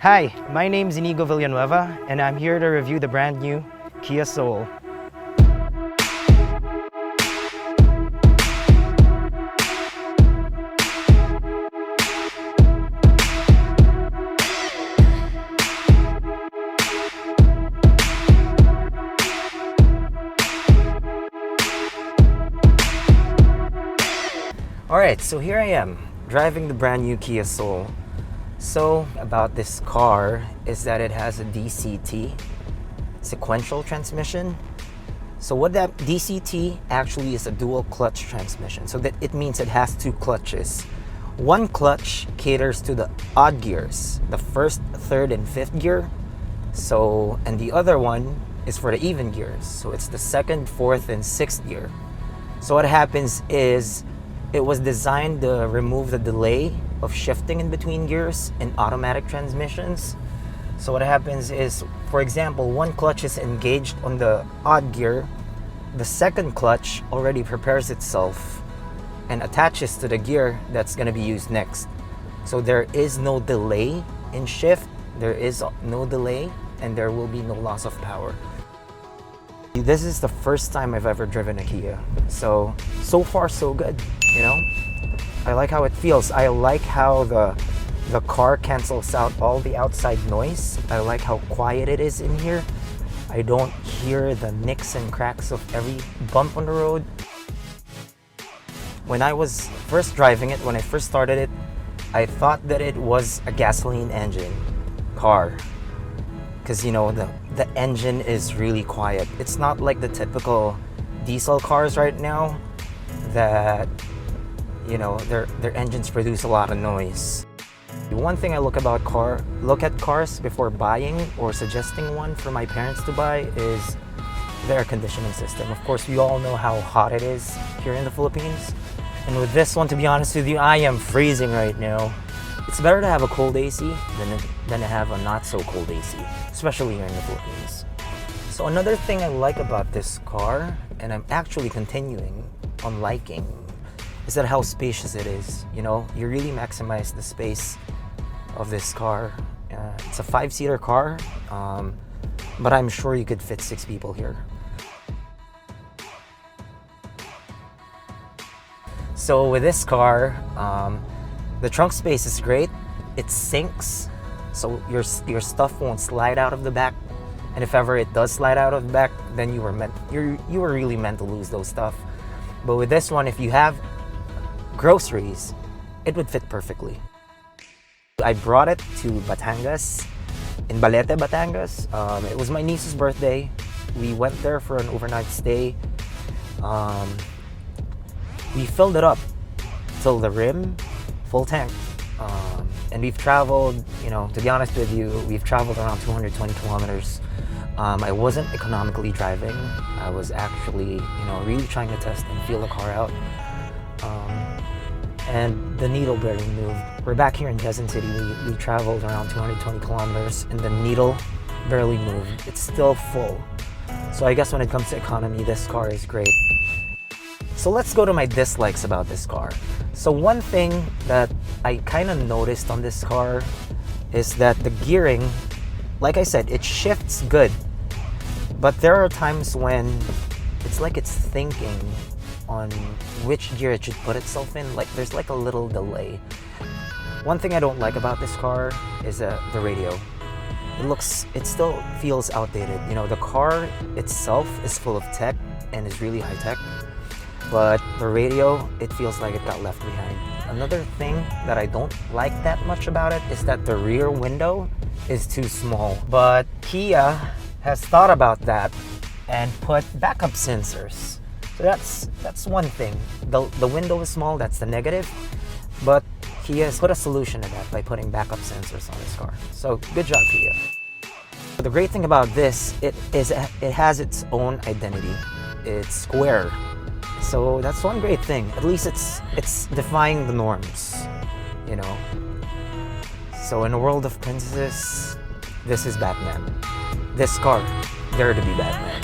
Hi, my name is Ynigo Villanueva, and I'm here to review the brand new Kia Soul. Alright, so here I am, driving the brand new Kia Soul. So, about this car is that it has a DCT, sequential transmission. So what that DCT actually is a dual clutch transmission. So that it means it has two clutches. One clutch caters to the odd gears, the first, third, and fifth gear. So, and the other one is for the even gears. So it's the second, fourth, and sixth gear. So what happens is, it was designed to remove the delay of shifting in between gears in automatic transmissions. So what happens is, for example, one clutch is engaged on the odd gear, the second clutch already prepares itself and attaches to the gear that's going to be used next. So there is no delay in shift, there is no delay, and there will be no loss of power. This is the first time I've ever driven a Kia. So far so good, you know? I like how it feels. I like how the car cancels out all the outside noise. I like how quiet it is in here. I don't hear the nicks and cracks of every bump on the road. When I was first driving it, when I first started it, I thought that it was a gasoline engine car. Because, you know, the engine is really quiet. It's not like the typical diesel cars right now that, you know, their engines produce a lot of noise. One thing I look at cars before buying or suggesting one for my parents to buy is the air conditioning system. Of course, we all know how hot it is here in the Philippines. And with this one, to be honest with you, I am freezing right now. It's better to have a cold AC than to have a not so cold AC, especially here in the Philippines. So another thing I like about this car, and I'm actually continuing on liking, is that how spacious it is. You know, you really maximize the space of this car. It's a 5-seater car, but I'm sure you could fit 6 people here. So with this car, the trunk space is great. It sinks, so your stuff won't slide out of the back. And if ever it does slide out of the back, then you were really meant to lose those stuff. But with this one, if you have groceries, it would fit perfectly. I brought it to Batangas, in Balete, Batangas. It was my niece's birthday. We went there for an overnight stay. We filled it up till the rim, full tank. And we've traveled, you know, to be honest with you, we've traveled around 220 kilometers. I wasn't economically driving. I was actually, you know, really trying to test and feel the car out. And the needle barely moved. We're back here in Quezon City. We traveled around 220 kilometers and the needle barely moved. It's still full. So I guess when it comes to economy, this car is great. So let's go to my dislikes about this car. So one thing that I kind of noticed on this car is that the gearing, like I said, it shifts good. But there are times when it's like it's thinking on which gear it should put itself in. Like there's like a little delay. One thing I don't like about this car is the radio. It still feels outdated. You know, the car itself is full of tech and is really high tech. But the radio, it feels like it got left behind. Another thing that I don't like that much about it is that the rear window is too small. But Kia has thought about that and put backup sensors. So that's one thing. The window is small, that's the negative. But Kia has put a solution to that by putting backup sensors on this car. So good job, Kia. The great thing about this, it has its own identity. It's square. So that's one great thing. At least it's defying the norms, you know. So in a world of princesses, this is Batman. This car, there to be Batman.